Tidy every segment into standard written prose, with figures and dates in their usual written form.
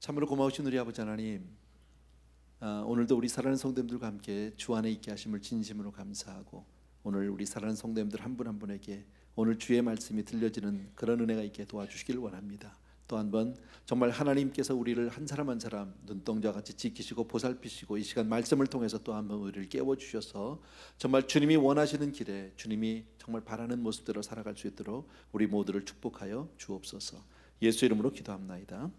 참으로 고마우신 우리 아버지 하나님, 오늘도 우리 사랑하는 성도님들과 함께 주 안에 있게 하심을 진심으로 감사하고, 오늘 우리 사랑하는 성도님들 한 분 한 분에게 오늘 주의 말씀이 들려지는 그런 은혜가 있게 도와주시길 원합니다. 또 한 번 정말 하나님께서 우리를 한 사람 한 사람 눈동자와 같이 지키시고 보살피시고 이 시간 말씀을 통해서 또 한 번 우리를 깨워주셔서 정말 주님이 원하시는 길에 주님이 정말 바라는 모습대로 살아갈 수 있도록 우리 모두를 축복하여 주옵소서. 예수 이름으로 기도합나이다.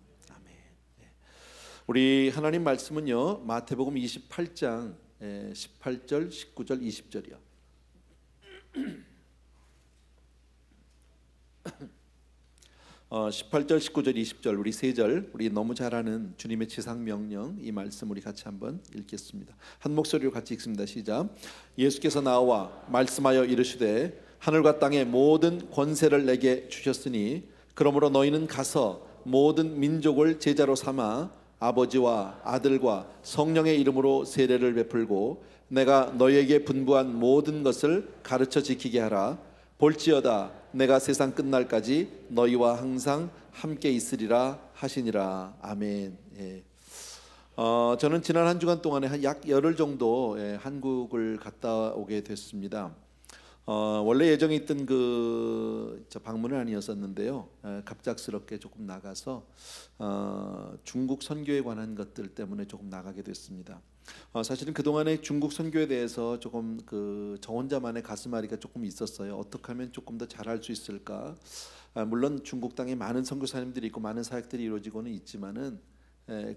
우리 하나님 말씀은요, 마태복음 28장 18절, 19절, 20절이요. 18절, 19절, 20절 우리 세 절, 우리 너무 잘 아는 주님의 지상 명령, 이 말씀 우리 같이 한번 읽겠습니다. 한 목소리로 같이 읽습니다. 시작. 예수께서 나와 말씀하여 이르시되 하늘과 땅의 모든 권세를 내게 주셨으니 그러므로 너희는 가서 모든 민족을 제자로 삼아 아버지와 아들과 성령의 이름으로 세례를 베풀고 내가 너희에게 분부한 모든 것을 가르쳐 지키게 하라. 볼지어다 내가 세상 끝날까지 너희와 항상 함께 있으리라 하시니라. 아멘. 저는 지난 한 주간 동안에 약 열흘 정도 한국을 갔다 오게 됐습니다. 원래 예정에 있던 저 방문은 아니었었는데요. 갑작스럽게 조금 나가서 중국 선교에 관한 것들 때문에 조금 나가게 됐습니다. 사실은 그 동안에 중국 선교에 대해서 조금 저 혼자만의 가슴앓이가 조금 있었어요. 어떻게 하면 조금 더 잘할 수 있을까? 물론 중국 땅에 많은 선교사님들이 있고 많은 사역들이 이루어지고는 있지만은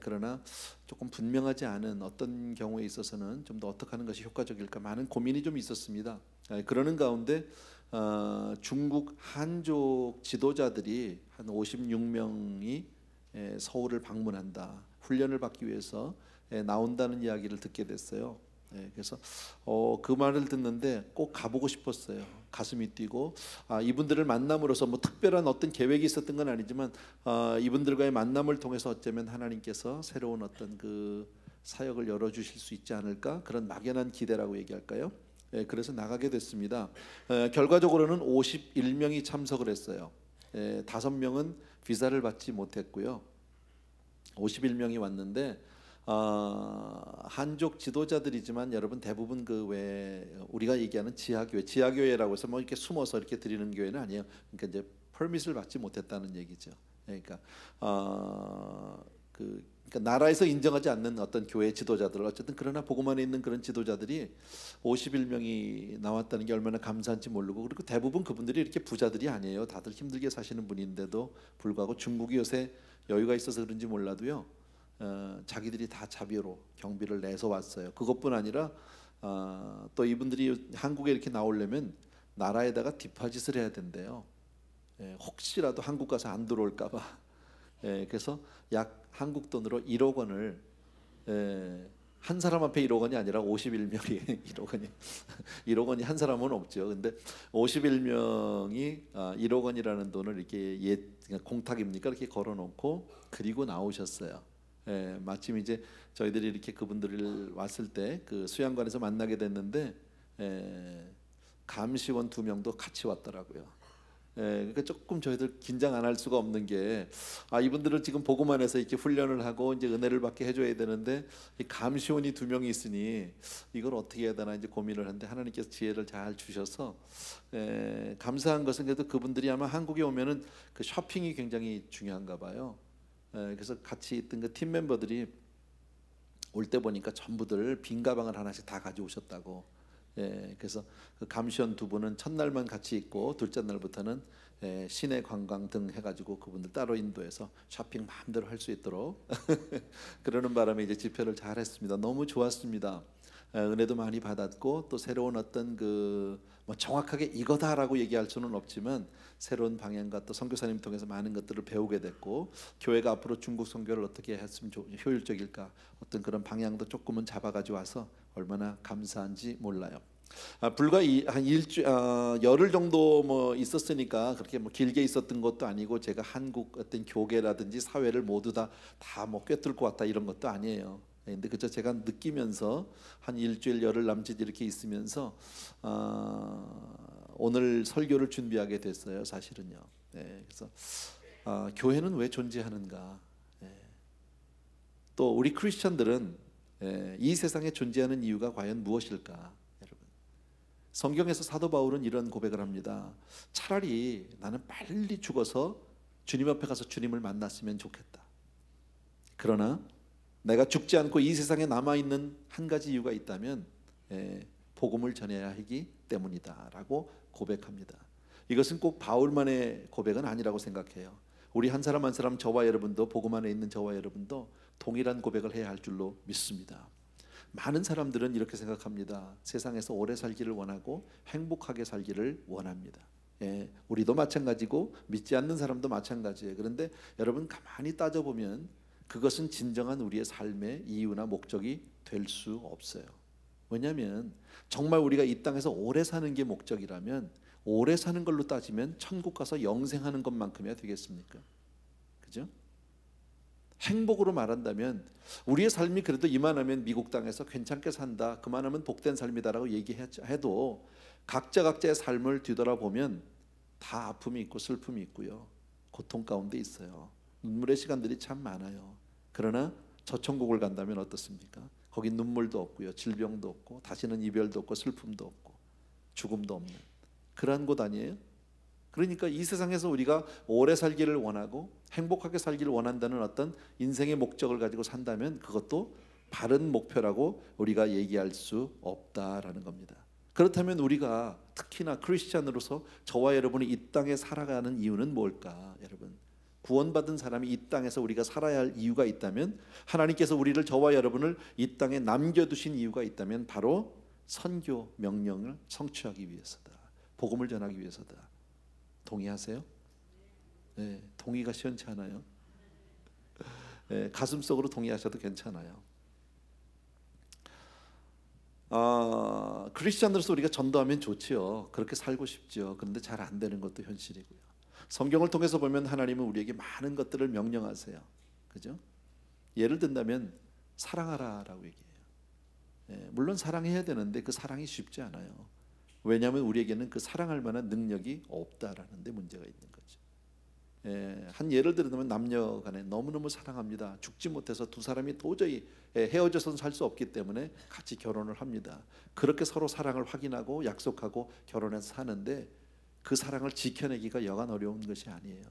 그러나 조금 분명하지 않은 어떤 경우에 있어서는 좀 더 어떻게 하는 것이 효과적일까 많은 고민이 좀 있었습니다. 그러는 가운데 중국 한족 지도자들이 한 56명이 서울을 방문한다, 훈련을 받기 위해서 나온다는 이야기를 듣게 됐어요. 그래서 그 말을 듣는데 꼭 가보고 싶었어요. 가슴이 뛰고 이분들을 만남으로써 뭐 특별한 어떤 계획이 있었던 건 아니지만 이분들과의 만남을 통해서 어쩌면 하나님께서 새로운 어떤 그 사역을 열어주실 수 있지 않을까, 그런 막연한 기대라고 얘기할까요? 그래서 나가게 됐습니다. 결과적으로는 51명이 참석을 했어요. 5명은 비자를 받지 못했고요. 51명이 왔는데 한족 지도자들이지만 여러분 대부분 왜 우리가 얘기하는 지하교회라고 해서 뭐 이렇게 숨어서 이렇게 드리는 교회는 아니에요. 그러니까 이제 퍼밋을 받지 못했다는 얘기죠. 그러니까 그러니까 나라에서 인정하지 않는 어떤 교회 지도자들, 어쨌든 그러나 복음 안에 있는 그런 지도자들이 51명이 나왔다는 게 얼마나 감사한지 모르고, 그리고 대부분 그분들이 이렇게 부자들이 아니에요. 다들 힘들게 사시는 분인데도 불구하고 중국이 요새 여유가 있어서 그런지 몰라도요, 자기들이 다 자비로 경비를 내서 왔어요. 그것뿐 아니라 또 이분들이 한국에 이렇게 나오려면 나라에다가 디파짓을 해야 된대요. 혹시라도 한국 가서 안 들어올까 봐. 그래서 약 한국 돈으로 1억 원을 한 사람 앞에 1억 원이 아니라 51명이 1억 원이 1억 원이 한 사람은 없죠. 근데 51명이 1억 원이라는 돈을 이렇게 공탁입니까? 이렇게 걸어놓고 그리고 나오셨어요. 마침 이제 저희들이 이렇게 그분들을 왔을 때 그 수양관에서 만나게 됐는데 감시원 2명도 같이 왔더라고요. 그러니까 조금 저희들 긴장 안 할 수가 없는 게 이분들은 지금 복음만 해서 이렇게 훈련을 하고 이제 은혜를 받게 해줘야 되는데 이 감시원이 2명이 있으니 이걸 어떻게 해야 되나 이제 고민을 하는데 하나님께서 지혜를 잘 주셔서 감사한 것은 그래도 그분들이 아마 한국에 오면은 그 쇼핑이 굉장히 중요한가 봐요. 그래서 같이 있던 그 팀 멤버들이 올 때 보니까 전부들 빈 가방을 하나씩 다 가져오셨다고. 그래서 그 감시원 2분은 첫날만 같이 있고 둘째 날부터는 시내 관광 등 해가지고 그분들 따로 인도해서 쇼핑 마음대로 할 수 있도록 그러는 바람에 이제 집회를 잘 했습니다. 너무 좋았습니다. 은혜도 많이 받았고 또 새로운 어떤 뭐 정확하게 이거다라고 얘기할 수는 없지만 새로운 방향과 또 선교사님 통해서 많은 것들을 배우게 됐고, 교회가 앞으로 중국 선교를 어떻게 했으면 효율적일까, 어떤 그런 방향도 조금은 잡아가지고 와서 얼마나 감사한지 몰라요. 불과 한 열흘 정도 뭐 있었으니까 그렇게 뭐 길게 있었던 것도 아니고 제가 한국 어떤 교계라든지 사회를 모두 다 뭐 꿰뚫고 왔다 이런 것도 아니에요. 근데 그저 제가 느끼면서 한 일주일 열흘 남짓 이렇게 있으면서 오늘 설교를 준비하게 됐어요. 사실은요. 그래서 교회는 왜 존재하는가? 또 우리 크리스천들은 이 세상에 존재하는 이유가 과연 무엇일까? 여러분, 성경에서 사도 바울은 이런 고백을 합니다. 차라리 나는 빨리 죽어서 주님 앞에 가서 주님을 만났으면 좋겠다. 그러나 내가 죽지 않고 이 세상에 남아있는 한 가지 이유가 있다면 복음을 전해야 하기 때문이다 라고 고백합니다. 이것은 꼭 바울만의 고백은 아니라고 생각해요. 우리 한 사람 한 사람, 저와 여러분도, 복음 안에 있는 저와 여러분도 동일한 고백을 해야 할 줄로 믿습니다. 많은 사람들은 이렇게 생각합니다. 세상에서 오래 살기를 원하고 행복하게 살기를 원합니다. 우리도 마찬가지고 믿지 않는 사람도 마찬가지예요. 그런데 여러분 가만히 따져보면 그것은 진정한 우리의 삶의 이유나 목적이 될 수 없어요. 왜냐하면 정말 우리가 이 땅에서 오래 사는 게 목적이라면, 오래 사는 걸로 따지면 천국 가서 영생하는 것만큼이야 되겠습니까? 그죠? 행복으로 말한다면 우리의 삶이 그래도 이만하면 미국 땅에서 괜찮게 산다, 그만하면 복된 삶이다라고 얘기해도 각자의 삶을 뒤돌아보면 다 아픔이 있고 슬픔이 있고요, 고통 가운데 있어요. 눈물의 시간들이 참 많아요. 그러나 저 천국을 간다면 어떻습니까? 거기 눈물도 없고요, 질병도 없고, 다시는 이별도 없고, 슬픔도 없고, 죽음도 없는 그러한 곳 아니에요? 그러니까 이 세상에서 우리가 오래 살기를 원하고 행복하게 살기를 원한다는 어떤 인생의 목적을 가지고 산다면 그것도 바른 목표라고 우리가 얘기할 수 없다라는 겁니다. 그렇다면 우리가 특히나 크리스찬으로서 저와 여러분이 이 땅에 살아가는 이유는 뭘까? 여러분, 구원받은 사람이 이 땅에서 우리가 살아야 할 이유가 있다면, 하나님께서 우리를, 저와 여러분을 이 땅에 남겨두신 이유가 있다면 바로 선교 명령을 성취하기 위해서다, 복음을 전하기 위해서다. 동의하세요? 네, 동의가 시원치 않아요? 네, 가슴속으로 동의하셔도 괜찮아요. 크리스찬으로서 우리가 전도하면 좋지요. 그렇게 살고 싶지요. 그런데 잘 안 되는 것도 현실이고요. 성경을 통해서 보면 하나님은 우리에게 많은 것들을 명령하세요. 그죠? 예를 든다면 사랑하라라고 얘기해요. 물론 사랑해야 되는데 그 사랑이 쉽지 않아요. 왜냐하면 우리에게는 그 사랑할 만한 능력이 없다라는 데 문제가 있는 거죠. 한 예를 들면 남녀 간에 너무너무 사랑합니다. 죽지 못해서 두 사람이 도저히 헤어져서는 살 수 없기 때문에 같이 결혼을 합니다. 그렇게 서로 사랑을 확인하고 약속하고 결혼해서 사는데 그 사랑을 지켜내기가 여간 어려운 것이 아니에요.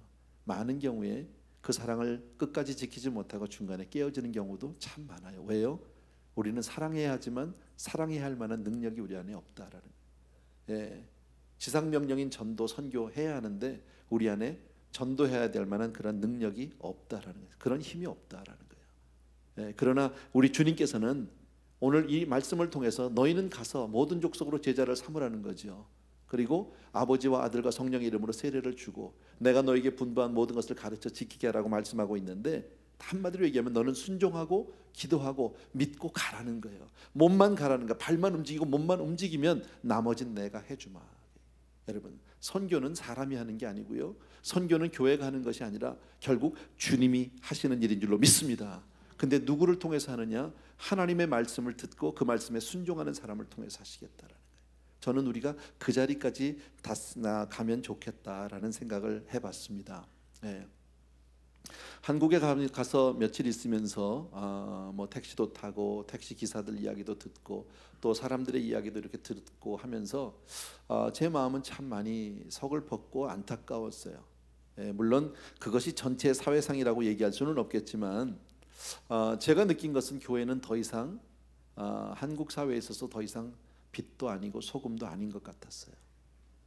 많은 경우에 그 사랑을 끝까지 지키지 못하고 중간에 깨어지는 경우도 참 많아요. 왜요? 우리는 사랑해야 하지만 사랑해야 할 만한 능력이 우리 안에 없다라는 거예요. 지상명령인 전도, 선교해야 하는데 우리 안에 전도해야 될 만한 그런 능력이 없다라는 거예요. 그런 힘이 없다라는 거예요. 그러나 우리 주님께서는 오늘 이 말씀을 통해서 너희는 가서 모든 족속으로 제자를 삼으라는 거죠. 그리고 아버지와 아들과 성령의 이름으로 세례를 주고 내가 너에게 분부한 모든 것을 가르쳐 지키게 하라고 말씀하고 있는데, 한마디로 얘기하면 너는 순종하고 기도하고 믿고 가라는 거예요. 몸만 가라는 거야. 발만 움직이고 몸만 움직이면 나머지는 내가 해주마. 여러분, 선교는 사람이 하는 게 아니고요, 선교는 교회가 하는 것이 아니라 결국 주님이 하시는 일인 줄로 믿습니다. 근데 누구를 통해서 하느냐? 하나님의 말씀을 듣고 그 말씀에 순종하는 사람을 통해서 하시겠다라는 거예요. 저는 우리가 그 자리까지 가면 좋겠다라는 생각을 해봤습니다. 한국에 가서 며칠 있으면서 뭐 택시도 타고 택시 기사들 이야기도 듣고 또 사람들의 이야기도 이렇게 듣고 하면서 제 마음은 참 많이 서글펐고 안타까웠어요. 물론 그것이 전체 사회상이라고 얘기할 수는 없겠지만 제가 느낀 것은 교회는 더 이상 한국 사회에 있어서 더 이상 빛도 아니고 소금도 아닌 것 같았어요.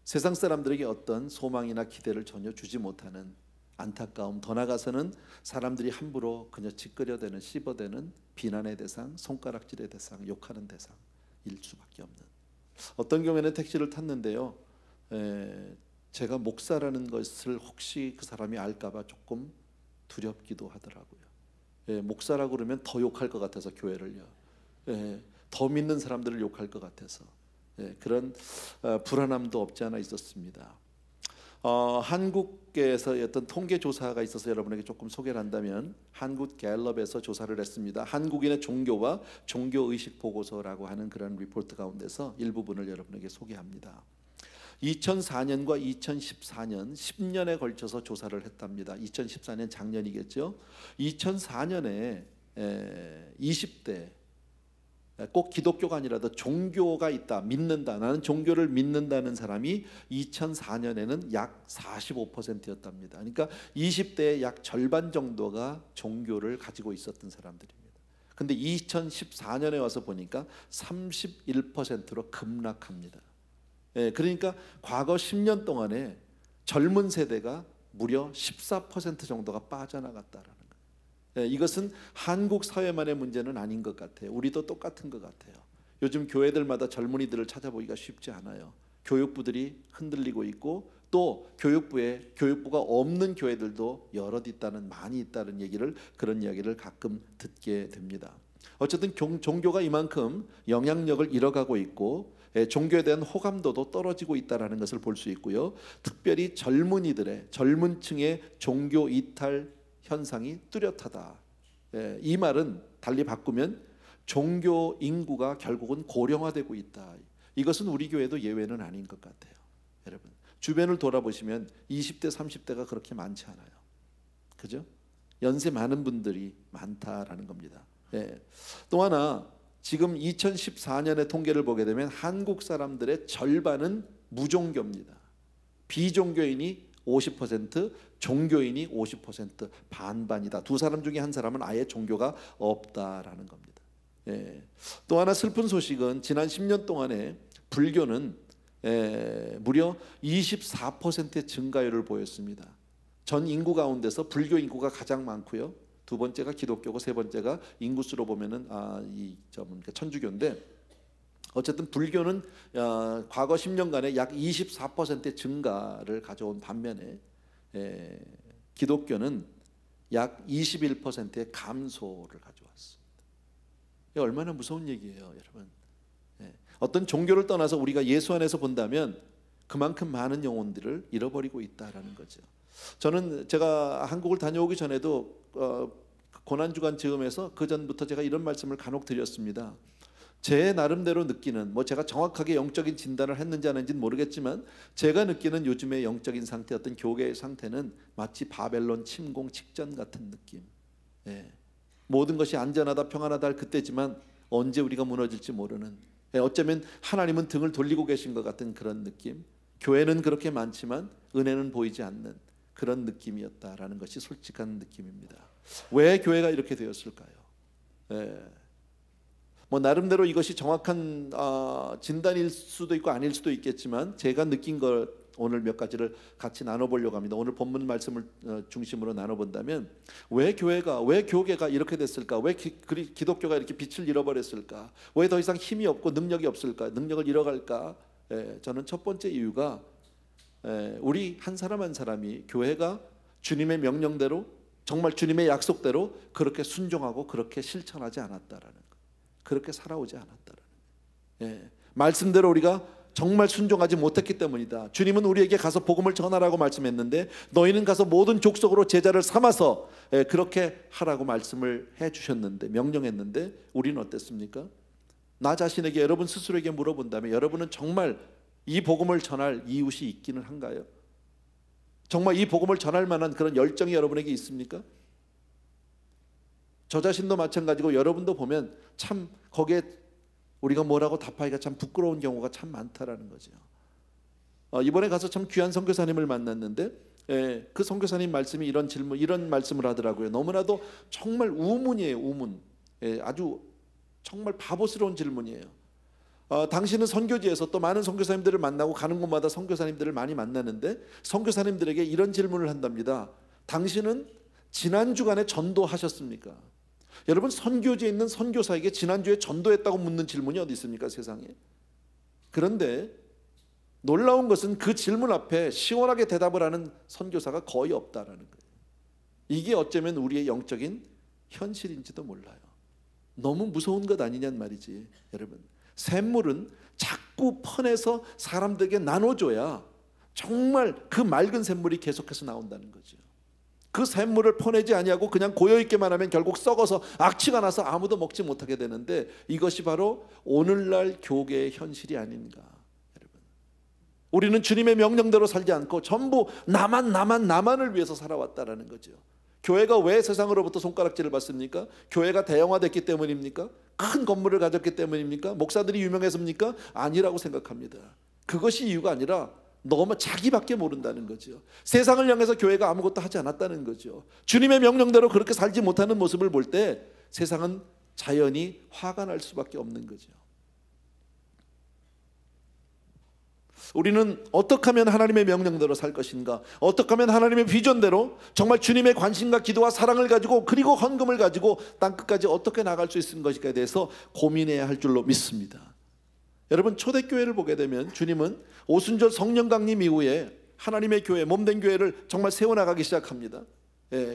세상 사람들에게 어떤 소망이나 기대를 전혀 주지 못하는 안타까움, 더 나아가서는 사람들이 함부로 그저 짓거려대는, 씹어대는 비난의 대상, 손가락질의 대상, 욕하는 대상일 수밖에 없는, 어떤 경우에는 택시를 탔는데요, 제가 목사라는 것을 혹시 그 사람이 알까봐 조금 두렵기도 하더라고요. 목사라고 그러면 더 욕할 것 같아서, 교회를요, 더 믿는 사람들을 욕할 것 같아서 그런 불안함도 없지 않아 있었습니다. 한국에서 어떤 통계 조사가 있어서 여러분에게 조금 소개를 한다면, 한국 갤럽에서 조사를 했습니다. 한국인의 종교와 종교의식 보고서라고 하는 그런 리포트 가운데서 일부분을 여러분에게 소개합니다. 2004년과 2014년 10년에 걸쳐서 조사를 했답니다. 2014년 작년이겠죠. 2004년에 20대 꼭 기독교가 아니라도 종교가 있다, 믿는다, 나는 종교를 믿는다는 사람이 2004년에는 약 45%였답니다. 그러니까 20대의 약 절반 정도가 종교를 가지고 있었던 사람들입니다. 근데 2014년에 와서 보니까 31%로 급락합니다. 그러니까 과거 10년 동안에 젊은 세대가 무려 14% 정도가 빠져나갔다라는 거예요. 이것은 한국 사회만의 문제는 아닌 것 같아요. 우리도 똑같은 것 같아요. 요즘 교회들마다 젊은이들을 찾아보기가 쉽지 않아요. 교육부들이 흔들리고 있고 또 교육부가 없는 교회들도 여럿 있다는, 많이 있다는 그런 이야기를 가끔 듣게 됩니다. 어쨌든 종교가 이만큼 영향력을 잃어가고 있고 종교에 대한 호감도도 떨어지고 있다는 것을 볼 수 있고요. 특별히 젊은 층의 종교 이탈 현상이 뚜렷하다. 이 말은 달리 바꾸면 종교 인구가 결국은 고령화되고 있다. 이것은 우리 교회도 예외는 아닌 것 같아요. 여러분 주변을 돌아보시면 20대 30대가 그렇게 많지 않아요. 그죠? 연세 많은 분들이 많다라는 겁니다. 또 하나, 지금 2014년의 통계를 보게 되면 한국 사람들의 절반은 무종교입니다. 비종교인이 50%, 종교인이 50%, 반반이다. 두 사람 중에 한 사람은 아예 종교가 없다라는 겁니다. 또 하나 슬픈 소식은 지난 10년 동안에 불교는 무려 24%의 증가율을 보였습니다. 전 인구 가운데서 불교 인구가 가장 많고요. 두 번째가 기독교고 세 번째가 인구수로 보면은 천주교인데, 어쨌든 불교는 과거 10년간에 약 24%의 증가를 가져온 반면에 기독교는 약 21%의 감소를 가져왔습니다. 이게 얼마나 무서운 얘기예요, 여러분. 어떤 종교를 떠나서 우리가 예수 안에서 본다면 그만큼 많은 영혼들을 잃어버리고 있다라는 거죠. 저는 제가 한국을 다녀오기 전에도 고난주간 즈음에서 그 전부터 제가 이런 말씀을 간혹 드렸습니다. 제 나름대로 느끼는, 제가 정확하게 영적인 진단을 했는지 안 했는지는 모르겠지만 제가 느끼는 요즘의 영적인 상태, 어떤 교회의 상태는 마치 바벨론 침공 직전 같은 느낌. 모든 것이 안전하다 평안하다 할 그때지만 언제 우리가 무너질지 모르는, 어쩌면 하나님은 등을 돌리고 계신 것 같은 그런 느낌. 교회는 그렇게 많지만 은혜는 보이지 않는 그런 느낌이었다라는 것이 솔직한 느낌입니다. 왜 교회가 이렇게 되었을까요? 나름대로 이것이 정확한 진단일 수도 있고 아닐 수도 있겠지만 제가 느낀 걸 오늘 몇 가지를 같이 나눠보려고 합니다. 오늘 본문 말씀을 중심으로 나눠본다면 왜 교계가 이렇게 됐을까? 왜 기독교가 이렇게 빛을 잃어버렸을까? 왜 더 이상 힘이 없고 능력이 없을까? 능력을 잃어갈까? 저는 첫 번째 이유가 우리 한 사람 한 사람이 교회가 주님의 명령대로, 정말 주님의 약속대로 그렇게 순종하고 그렇게 실천하지 않았다라는 것, 그렇게 살아오지 않았다라는 것. 말씀대로 우리가 정말 순종하지 못했기 때문이다. 주님은 우리에게 가서 복음을 전하라고 말씀했는데 너희는 가서 모든 족속으로 제자를 삼아서 그렇게 하라고 말씀을 해주셨는데, 명령했는데 우리는 어땠습니까? 나 자신에게, 여러분 스스로에게 물어본다면 여러분은 정말 이 복음을 전할 이웃이 있기는 한가요? 정말 이 복음을 전할 만한 그런 열정이 여러분에게 있습니까? 저 자신도 마찬가지고 여러분도 보면 참 거기에 우리가 뭐라고 답하기가 참 부끄러운 경우가 참 많다라는 거죠. 이번에 가서 참 귀한 선교사님을 만났는데 그 선교사님 말씀이 이런 말씀을 하더라고요. 너무나도 정말 우문이에요, 우문. 아주 정말 바보스러운 질문이에요. 당신은 선교지에서 또 많은 선교사님들을 만나고 가는 곳마다 선교사님들을 많이 만나는데 선교사님들에게 이런 질문을 한답니다. 당신은 지난 주간에 전도하셨습니까? 여러분, 선교지에 있는 선교사에게 지난주에 전도했다고 묻는 질문이 어디 있습니까, 세상에? 그런데 놀라운 것은 그 질문 앞에 시원하게 대답을 하는 선교사가 거의 없다라는 거예요. 이게 어쩌면 우리의 영적인 현실인지도 몰라요. 너무 무서운 것 아니냔 말이지. 여러분, 샘물은 자꾸 퍼내서 사람들에게 나눠줘야 정말 그 맑은 샘물이 계속해서 나온다는 거죠. 그 샘물을 퍼내지 아니하고 그냥 고여있게만 하면 결국 썩어서 악취가 나서 아무도 먹지 못하게 되는데, 이것이 바로 오늘날 교계의 현실이 아닌가. 여러분, 우리는 주님의 명령대로 살지 않고 전부 나만을 위해서 살아왔다라는 거죠. 교회가 왜 세상으로부터 손가락질을 받습니까? 교회가 대형화됐기 때문입니까? 큰 건물을 가졌기 때문입니까? 목사들이 유명해서입니까? 아니라고 생각합니다. 그것이 이유가 아니라 너무 자기밖에 모른다는 거죠. 세상을 향해서 교회가 아무것도 하지 않았다는 거죠. 주님의 명령대로 그렇게 살지 못하는 모습을 볼 때 세상은 자연히 화가 날 수밖에 없는 거죠. 우리는 어떻게 하면 하나님의 명령대로 살 것인가? 어떻게 하면 하나님의 비전대로 정말 주님의 관심과 기도와 사랑을 가지고 그리고 헌금을 가지고 땅끝까지 어떻게 나갈 수 있는 것인가에 대해서 고민해야 할 줄로 믿습니다. 여러분, 초대교회를 보게 되면 주님은 오순절 성령 강림 이후에 하나님의 교회, 몸된 교회를 정말 세워나가기 시작합니다.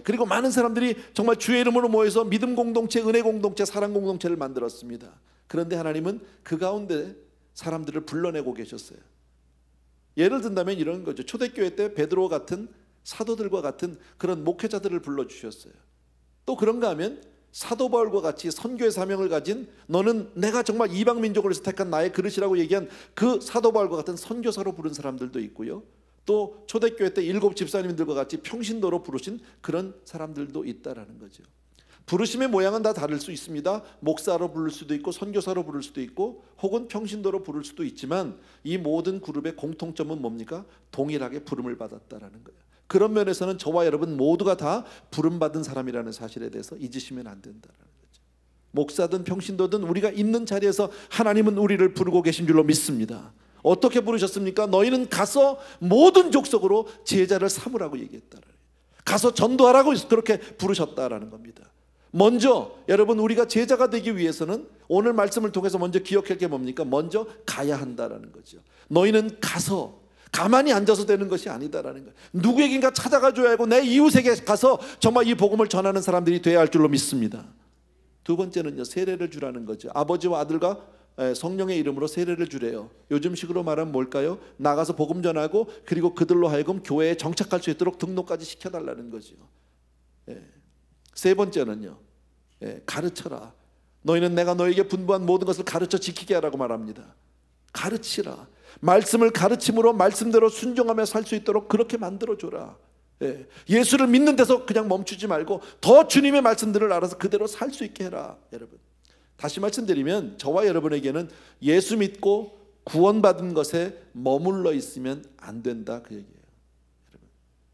그리고 많은 사람들이 정말 주의 이름으로 모여서 믿음 공동체, 은혜 공동체, 사랑 공동체를 만들었습니다. 그런데 하나님은 그 가운데 사람들을 불러내고 계셨어요. 예를 든다면 이런 거죠. 초대교회 때 베드로 같은 사도들과 같은 그런 목회자들을 불러주셨어요. 또 그런가 하면 사도 바울과 같이 선교의 사명을 가진, 너는 내가 정말 이방 민족을 택한 나의 그릇이라고 얘기한 그 사도 바울과 같은 선교사로 부른 사람들도 있고요. 또 초대교회 때 7 집사님들과 같이 평신도로 부르신 그런 사람들도 있다라는 거죠. 부르심의 모양은 다 다를 수 있습니다. 목사로 부를 수도 있고 선교사로 부를 수도 있고 혹은 평신도로 부를 수도 있지만 이 모든 그룹의 공통점은 뭡니까? 동일하게 부름을 받았다라는 거예요. 그런 면에서는 저와 여러분 모두가 다 부름받은 사람이라는 사실에 대해서 잊으시면 안 된다는 거죠. 목사든 평신도든 우리가 있는 자리에서 하나님은 우리를 부르고 계신 줄로 믿습니다. 어떻게 부르셨습니까? 너희는 가서 모든 족속으로 제자를 삼으라고 얘기했다라는 거예요. 가서 전도하라고 그렇게 부르셨다라는 겁니다. 먼저 여러분, 우리가 제자가 되기 위해서는 오늘 말씀을 통해서 먼저 기억할 게 뭡니까? 먼저 가야 한다라는 거죠. 너희는 가서 가만히 앉아서 되는 것이 아니다라는 거예요. 누구에겐가 찾아가 줘야 하고 내 이웃에게 가서 정말 이 복음을 전하는 사람들이 되어야 할 줄로 믿습니다. 두 번째는요, 세례를 주라는 거죠. 아버지와 아들과 성령의 이름으로 세례를 주래요. 요즘식으로 말하면 뭘까요? 나가서 복음 전하고 그리고 그들로 하여금 교회에 정착할 수 있도록 등록까지 시켜달라는 거죠. 세 번째는요, 가르쳐라. 너희는 내가 너에게 분부한 모든 것을 가르쳐 지키게 하라고 말합니다. 가르치라. 말씀을 가르침으로 말씀대로 순종하며 살 수 있도록 그렇게 만들어줘라. 예수를 믿는 데서 그냥 멈추지 말고 더 주님의 말씀들을 알아서 그대로 살 수 있게 해라. 여러분, 다시 말씀드리면 저와 여러분에게는 예수 믿고 구원받은 것에 머물러 있으면 안 된다, 그 얘기예요. 여러분,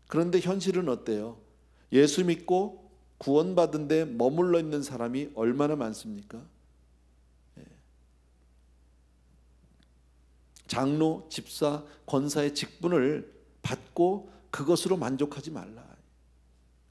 그런데 현실은 어때요? 예수 믿고 구원받은 데 머물러 있는 사람이 얼마나 많습니까? 장로, 집사, 권사의 직분을 받고 그것으로 만족하지 말라.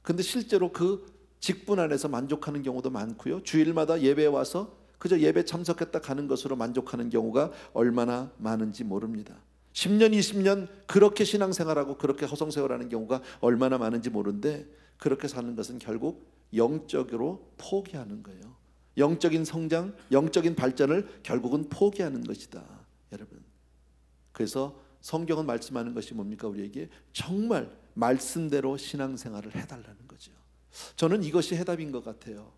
근데 실제로 그 직분 안에서 만족하는 경우도 많고요. 주일마다 예배에 와서 그저 예배 참석했다 가는 것으로 만족하는 경우가 얼마나 많은지 모릅니다. 10년, 20년 그렇게 신앙생활하고 그렇게 허송세월하는 경우가 얼마나 많은지 모르는데, 그렇게 사는 것은 결국 영적으로 포기하는 거예요. 영적인 성장, 영적인 발전을 결국은 포기하는 것이다, 여러분. 그래서 성경은 말씀하는 것이 뭡니까? 우리에게 정말 말씀대로 신앙생활을 해달라는 거죠. 저는 이것이 해답인 것 같아요.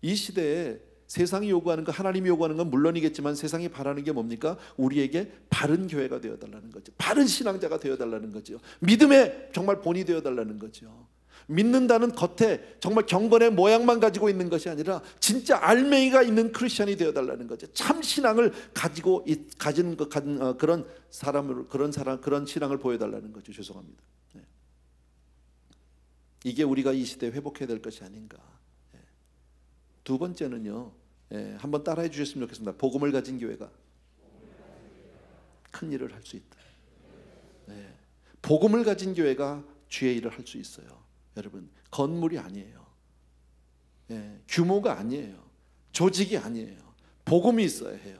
이 시대에 세상이 요구하는 것, 하나님이 요구하는 건 물론이겠지만 세상이 바라는 게 뭡니까? 우리에게 바른 교회가 되어달라는 거죠. 바른 신앙자가 되어달라는 거죠. 믿음의 정말 본이 되어달라는 거죠. 믿는다는 겉에 정말 경건의 모양만 가지고 있는 것이 아니라 진짜 알맹이가 있는 크리스천이 되어달라는 거죠. 참 신앙을 가지고 가진 그런 사람으로, 그런 신앙을 보여달라는 거죠. 죄송합니다. 이게 우리가 이 시대에 회복해야 될 것이 아닌가. 두 번째는요, 한번 따라해 주셨으면 좋겠습니다. 복음을 가진 교회가 큰 일을 할 수 있다. 복음을 가진 교회가 주의 일을 할 수 있어요. 여러분, 건물이 아니에요. 규모가 아니에요. 조직이 아니에요. 복음이 있어야 해요.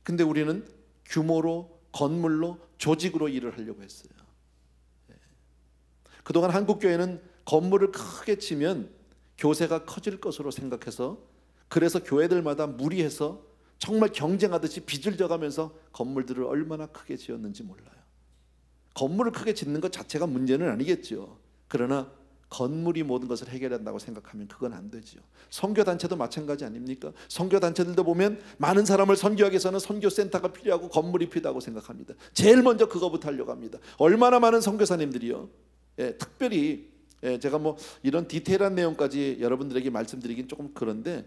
근데 우리는 규모로, 건물로, 조직으로 일을 하려고 했어요. 그동안 한국교회는 건물을 크게 치면 교세가 커질 것으로 생각해서, 그래서 교회들마다 무리해서 정말 경쟁하듯이 빚을 져가면서 건물들을 얼마나 크게 지었는지 몰라요. 건물을 크게 짓는 것 자체가 문제는 아니겠죠. 그러나 건물이 모든 것을 해결한다고 생각하면 그건 안 되죠. 선교단체도 마찬가지 아닙니까? 선교단체들도 보면 많은 사람을 선교하기 위해서는 선교센터가 필요하고 건물이 필요하다고 생각합니다. 제일 먼저 그거부터 하려고 합니다. 얼마나 많은 선교사님들이요, 특별히 제가 뭐 이런 디테일한 내용까지 여러분들에게 말씀드리긴 조금 그런데,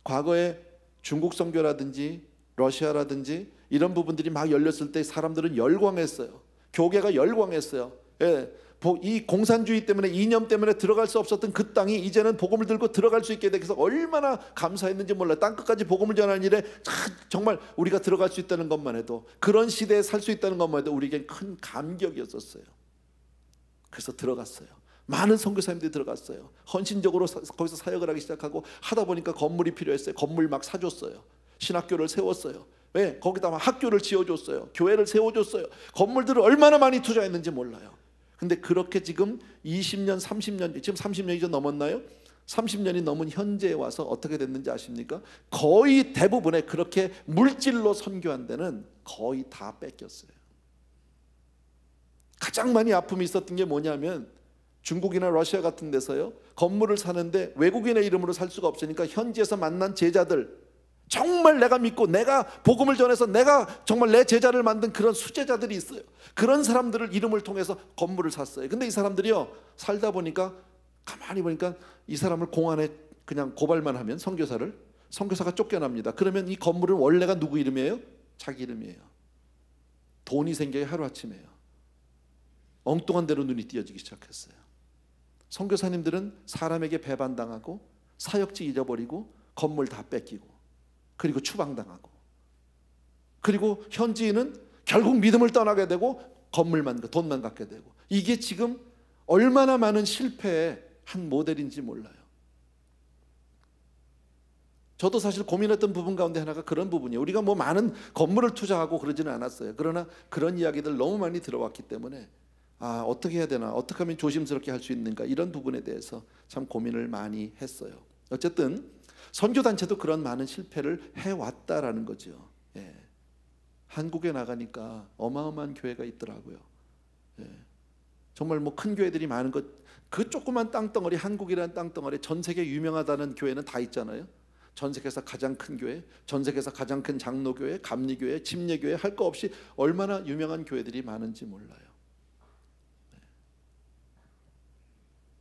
과거에 중국 선교라든지 러시아라든지 이런 부분들이 막 열렸을 때 사람들은 열광했어요. 교계가 열광했어요. 이 공산주의 때문에, 이념 때문에 들어갈 수 없었던 그 땅이 이제는 복음을 들고 들어갈 수 있게 돼서 얼마나 감사했는지 몰라요. 땅끝까지 복음을 전하는 일에 정말 우리가 들어갈 수 있다는 것만 해도, 그런 시대에 살 수 있다는 것만 해도 우리에겐 큰 감격이었었어요. 그래서 들어갔어요. 많은 선교사님들이 들어갔어요. 헌신적으로 거기서 사역을 하기 시작하고, 하다 보니까 건물이 필요했어요. 건물 막 사줬어요. 신학교를 세웠어요. 왜? 거기다 막 학교를 지어줬어요. 교회를 세워줬어요. 건물들을 얼마나 많이 투자했는지 몰라요. 근데 그렇게 지금 20년, 30년, 지금 30년이 좀 넘었나요? 30년이 넘은 현재에 와서 어떻게 됐는지 아십니까? 거의 대부분의 그렇게 물질로 선교한 데는 거의 다 뺏겼어요. 가장 많이 아픔이 있었던 게 뭐냐면, 중국이나 러시아 같은 데서요, 건물을 사는데 외국인의 이름으로 살 수가 없으니까 현지에서 만난 제자들, 정말 내가 믿고 내가 복음을 전해서 내가 정말 내 제자를 만든 그런 수제자들이 있어요. 그런 사람들을 이름을 통해서 건물을 샀어요. 근데 이 사람들이요, 살다 보니까 가만히 보니까 이 사람을 공안에 그냥 고발만 하면, 선교사가 쫓겨납니다. 그러면 이 건물은 원래가 누구 이름이에요? 자기 이름이에요. 돈이 생겨요. 하루아침에요. 엉뚱한 데로 눈이 띄어지기 시작했어요. 선교사님들은 사람에게 배반당하고 사역지 잊어버리고 건물 다 뺏기고 그리고 추방당하고, 그리고 현지인은 결국 믿음을 떠나게 되고 건물만, 돈만 갖게 되고, 이게 지금 얼마나 많은 실패의 한 모델인지 몰라요. 저도 사실 고민했던 부분 가운데 하나가 그런 부분이에요. 우리가 뭐 많은 건물을 투자하고 그러지는 않았어요. 그러나 그런 이야기들 너무 많이 들어왔기 때문에, 어떻게 해야 되나, 어떻게 하면 조심스럽게 할 수 있는가, 이런 부분에 대해서 참 고민을 많이 했어요. 어쨌든 선교단체도 그런 많은 실패를 해왔다라는 거죠. 한국에 나가니까 어마어마한 교회가 있더라고요. 정말 뭐 큰 교회들이 많은 것, 그 조그만 땅덩어리, 한국이라는 땅덩어리, 전 세계 유명하다는 교회는 다 있잖아요. 전 세계에서 가장 큰 교회, 전 세계에서 가장 큰 장로교회, 감리교회, 침례교회, 할 거 없이 얼마나 유명한 교회들이 많은지 몰라요.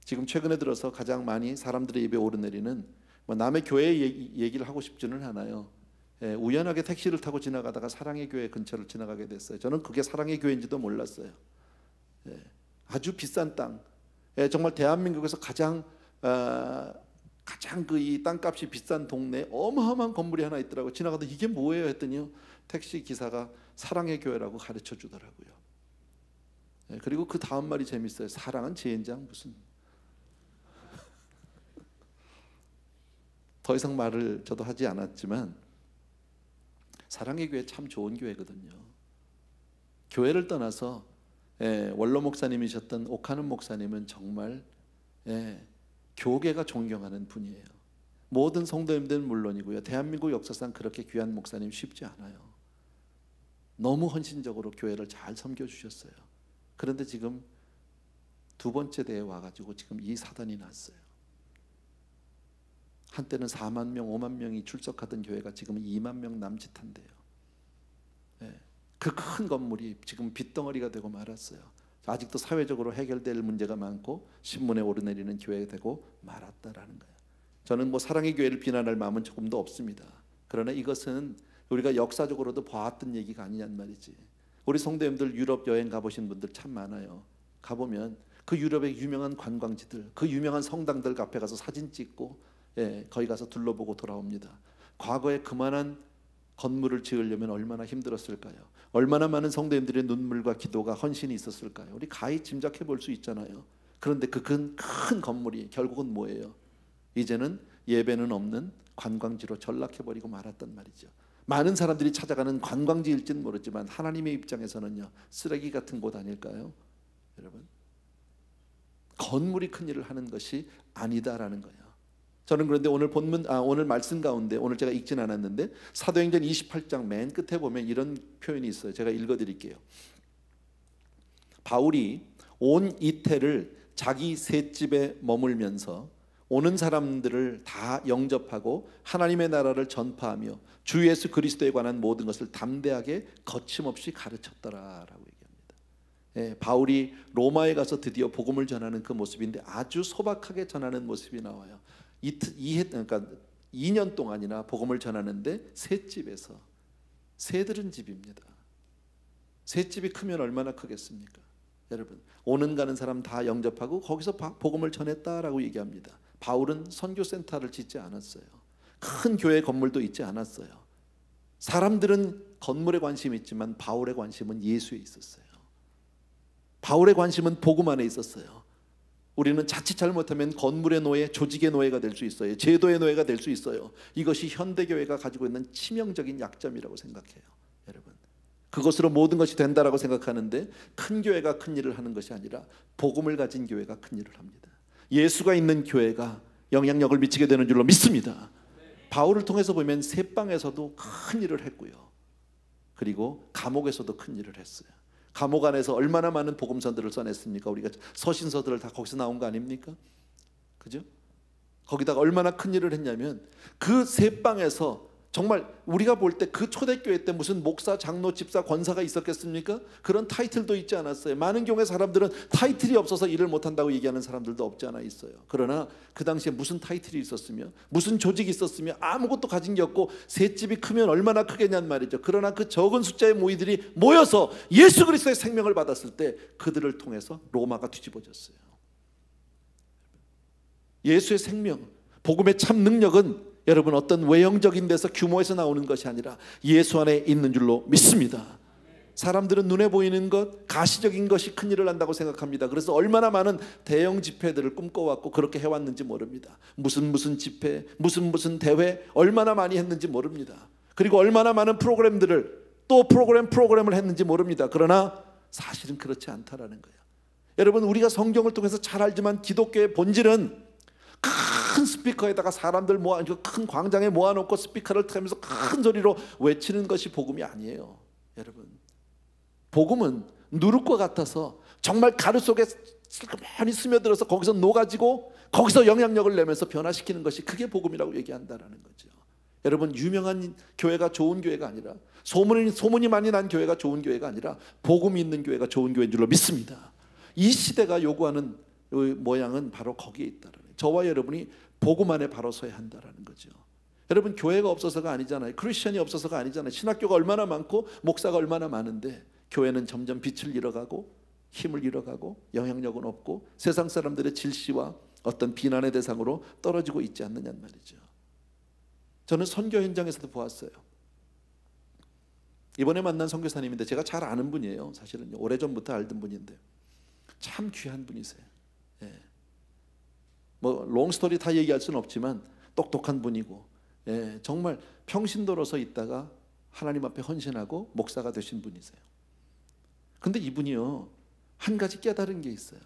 지금 최근에 들어서 가장 많이 사람들의 입에 오르내리는, 뭐 남의 교회 얘기를 하고 싶지는 않아요. 우연하게 택시를 타고 지나가다가 사랑의 교회 근처를 지나가게 됐어요. 저는 그게 사랑의 교회인지도 몰랐어요. 아주 비싼 땅, 정말 대한민국에서 가장 그 이 땅값이 비싼 동네에 어마어마한 건물이 하나 있더라고요. 지나가다 이게 뭐예요 했더니요, 택시 기사가 사랑의 교회라고 가르쳐 주더라고요. 그리고 그 다음 말이 재밌어요. 사랑은 제인장 무슨. 더 이상 말을 저도 하지 않았지만, 사랑의 교회 참 좋은 교회거든요. 교회를 떠나서 원로 목사님이셨던 옥하는 목사님은 정말 교계가 존경하는 분이에요. 모든 성도님들은 물론이고요, 대한민국 역사상 그렇게 귀한 목사님 쉽지 않아요. 너무 헌신적으로 교회를 잘 섬겨주셨어요. 그런데 지금 두 번째 대에 와가지고 지금 이 사단이 났어요. 한때는 4만 명, 5만 명이 출석하던 교회가 지금 2만 명 남짓한대요. 그 큰 건물이 지금 빚덩어리가 되고 말았어요. 아직도 사회적으로 해결될 문제가 많고 신문에 오르내리는 교회가 되고 말았다라는 거예요. 저는 뭐 사랑의 교회를 비난할 마음은 조금도 없습니다. 그러나 이것은 우리가 역사적으로도 봐왔던 얘기가 아니냔 말이지. 우리 성도님들 유럽 여행 가보신 분들 참 많아요. 가보면 그 유럽의 유명한 관광지들, 그 유명한 성당들 앞에 가서 사진 찍고, 거기 가서 둘러보고 돌아옵니다. 과거에 그만한 건물을 지으려면 얼마나 힘들었을까요? 얼마나 많은 성도님들의 눈물과 기도가, 헌신이 있었을까요? 우리 가히 짐작해 볼 수 있잖아요. 그런데 그 큰 건물이 결국은 뭐예요? 이제는 예배는 없는 관광지로 전락해버리고 말았단 말이죠. 많은 사람들이 찾아가는 관광지일지는 모르지만 하나님의 입장에서는요, 쓰레기 같은 곳 아닐까요? 여러분, 건물이 큰 일을 하는 것이 아니다라는 거예요. 저는 그런데 오늘 본문, 오늘 말씀 가운데, 오늘 제가 읽진 않았는데 사도행전 28장 맨 끝에 보면 이런 표현이 있어요. 제가 읽어드릴게요. 바울이 온 이태를 자기 셋집에 머물면서 오는 사람들을 다 영접하고 하나님의 나라를 전파하며 주 예수 그리스도에 관한 모든 것을 담대하게 거침없이 가르쳤더라라고 얘기합니다. 바울이 로마에 가서 드디어 복음을 전하는 그 모습인데 아주 소박하게 전하는 모습이 나와요. 그러니까 2년 동안이나 복음을 전하는데 셋집에서, 새들은 집입니다. 셋집이 크면 얼마나 크겠습니까? 여러분, 오는 가는 사람 다 영접하고 거기서 복음을 전했다라고 얘기합니다. 바울은 선교센터를 짓지 않았어요. 큰 교회 건물도 있지 않았어요. 사람들은 건물에 관심이 있지만 바울의 관심은 예수에 있었어요. 바울의 관심은 복음 안에 있었어요. 우리는 자칫 잘못하면 건물의 노예, 조직의 노예가 될 수 있어요. 제도의 노예가 될 수 있어요. 이것이 현대교회가 가지고 있는 치명적인 약점이라고 생각해요. 여러분, 그것으로 모든 것이 된다라고 생각하는데 큰 교회가 큰 일을 하는 것이 아니라 복음을 가진 교회가 큰 일을 합니다. 예수가 있는 교회가 영향력을 미치게 되는 줄로 믿습니다. 바울을 통해서 보면 새방에서도 큰 일을 했고요, 그리고 감옥에서도 큰 일을 했어요. 감옥 안에서 얼마나 많은 복음서들을 써냈습니까? 우리가 서신서들을 다 거기서 나온 거 아닙니까? 그죠? 거기다가 얼마나 큰 일을 했냐면 그 새방에서 정말 우리가 볼 때 그 초대교회 때 무슨 목사, 장로, 집사, 권사가 있었겠습니까? 그런 타이틀도 있지 않았어요. 많은 경우에 사람들은 타이틀이 없어서 일을 못한다고 얘기하는 사람들도 없지 않아 있어요. 그러나 그 당시에 무슨 타이틀이 있었으며 무슨 조직이 있었으며 아무것도 가진 게 없고 셋집이 크면 얼마나 크겠냐는 말이죠. 그러나 그 적은 숫자의 모이들이 모여서 예수 그리스도의 생명을 받았을 때 그들을 통해서 로마가 뒤집어졌어요. 예수의 생명, 복음의 참 능력은 여러분 어떤 외형적인 데서 규모에서 나오는 것이 아니라 예수 안에 있는 줄로 믿습니다. 사람들은 눈에 보이는 것, 가시적인 것이 큰 일을 한다고 생각합니다. 그래서 얼마나 많은 대형 집회들을 꿈꿔왔고 그렇게 해왔는지 모릅니다. 무슨 집회, 무슨 대회 얼마나 많이 했는지 모릅니다. 그리고 얼마나 많은 프로그램들을 또 프로그램을 했는지 모릅니다. 그러나 사실은 그렇지 않다라는 거예요. 여러분, 우리가 성경을 통해서 잘 알지만 기독교의 본질은 큰 스피커에다가 사람들 큰 광장에 모아놓고 스피커를 틀면서 큰 소리로 외치는 것이 복음이 아니에요. 여러분, 복음은 누룩과 같아서 정말 가루 속에 슬그머니 스며들어서 거기서 녹아지고 거기서 영향력을 내면서 변화시키는 것이 그게 복음이라고 얘기한다라는 거죠. 여러분, 유명한 교회가 좋은 교회가 아니라 소문이 많이 난 교회가 좋은 교회가 아니라 복음이 있는 교회가 좋은 교회인 줄로 믿습니다. 이 시대가 요구하는 모양은 바로 거기에 있다라는 거예요. 저와 여러분이 복음 안에 바로 서야 한다라는 거죠. 여러분, 교회가 없어서가 아니잖아요. 크리스천이 없어서가 아니잖아요. 신학교가 얼마나 많고 목사가 얼마나 많은데 교회는 점점 빛을 잃어가고 힘을 잃어가고 영향력은 없고 세상 사람들의 질시와 어떤 비난의 대상으로 떨어지고 있지 않느냐는 말이죠. 저는 선교 현장에서도 보았어요. 이번에 만난 선교사님인데 제가 잘 아는 분이에요. 사실은 오래전부터 알던 분인데 참 귀한 분이세요. 롱스토리 다 얘기할 수는 없지만 똑똑한 분이고, 정말 평신도로서 있다가 하나님 앞에 헌신하고 목사가 되신 분이세요. 근데 이분이요, 한 가지 깨달은 게 있어요.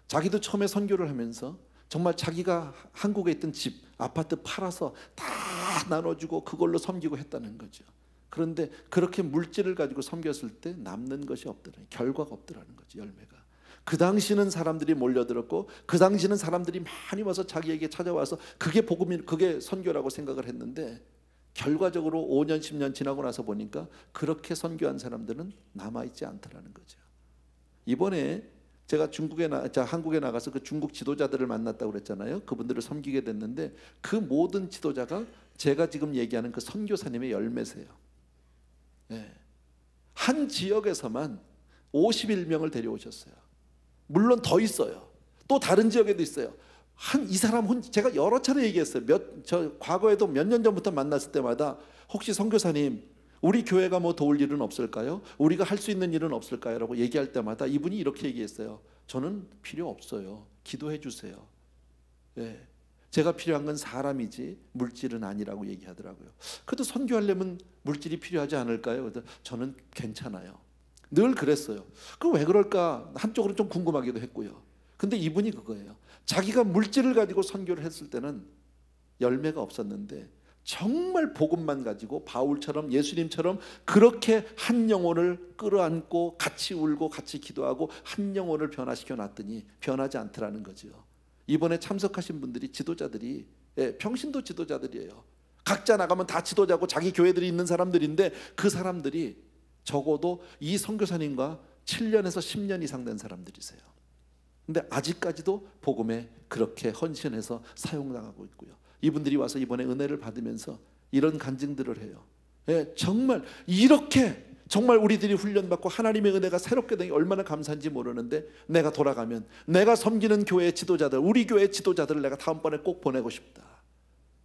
자기도 처음에 선교를 하면서 정말 자기가 한국에 있던 집, 아파트 팔아서 다 나눠주고 그걸로 섬기고 했다는 거죠. 그런데 그렇게 물질을 가지고 섬겼을 때 남는 것이 없더라고요. 결과가 없더라는 거죠. 열매가. 그 당시는 사람들이 몰려들었고 그 당시는 사람들이 많이 와서 자기에게 찾아와서 그게 복음이, 그게 선교라고 생각을 했는데 결과적으로 5년 10년 지나고 나서 보니까 그렇게 선교한 사람들은 남아있지 않더라는 거죠. 이번에 제가 한국에 나가서 그 중국 지도자들을 만났다고 그랬잖아요. 그분들을 섬기게 됐는데 그 모든 지도자가 제가 지금 얘기하는 그 선교사님의 열매세요. 한 지역에서만 51명을 데려오셨어요. 물론 더 있어요. 또 다른 지역에도 있어요. 이 사람 제가 여러 차례 얘기했어요. 과거에도 몇 년 전부터 만났을 때마다 혹시 선교사님, 우리 교회가 뭐 도울 일은 없을까요? 우리가 할 수 있는 일은 없을까요? 라고 얘기할 때마다 이분이 이렇게 얘기했어요. 저는 필요 없어요. 기도해 주세요. 제가 필요한 건 사람이지 물질은 아니라고 얘기하더라고요. 그래도 선교하려면 물질이 필요하지 않을까요? 그래서 저는 괜찮아요. 늘 그랬어요. 그 왜 그럴까? 한쪽으로 좀 궁금하기도 했고요. 근데 이분이 그거예요. 자기가 물질을 가지고 선교를 했을 때는 열매가 없었는데 정말 복음만 가지고 바울처럼 예수님처럼 그렇게 한 영혼을 끌어안고 같이 울고 같이 기도하고 한 영혼을 변화시켜 놨더니 변하지 않더라는 거죠. 이번에 참석하신 분들이 지도자들이 평신도 지도자들이에요. 각자 나가면 다 지도자고 자기 교회들이 있는 사람들인데 그 사람들이 적어도 이 선교사님과 7년에서 10년 이상 된 사람들이세요. 근데 아직까지도 복음에 그렇게 헌신해서 사용당하고 있고요. 이분들이 와서 이번에 은혜를 받으면서 이런 간증들을 해요. 예, 정말 이렇게 정말 우리들이 훈련받고 하나님의 은혜가 새롭게 되니 얼마나 감사한지 모르는데, 내가 돌아가면 내가 섬기는 교회 지도자들, 우리 교회 지도자들을 내가 다음번에 꼭 보내고 싶다.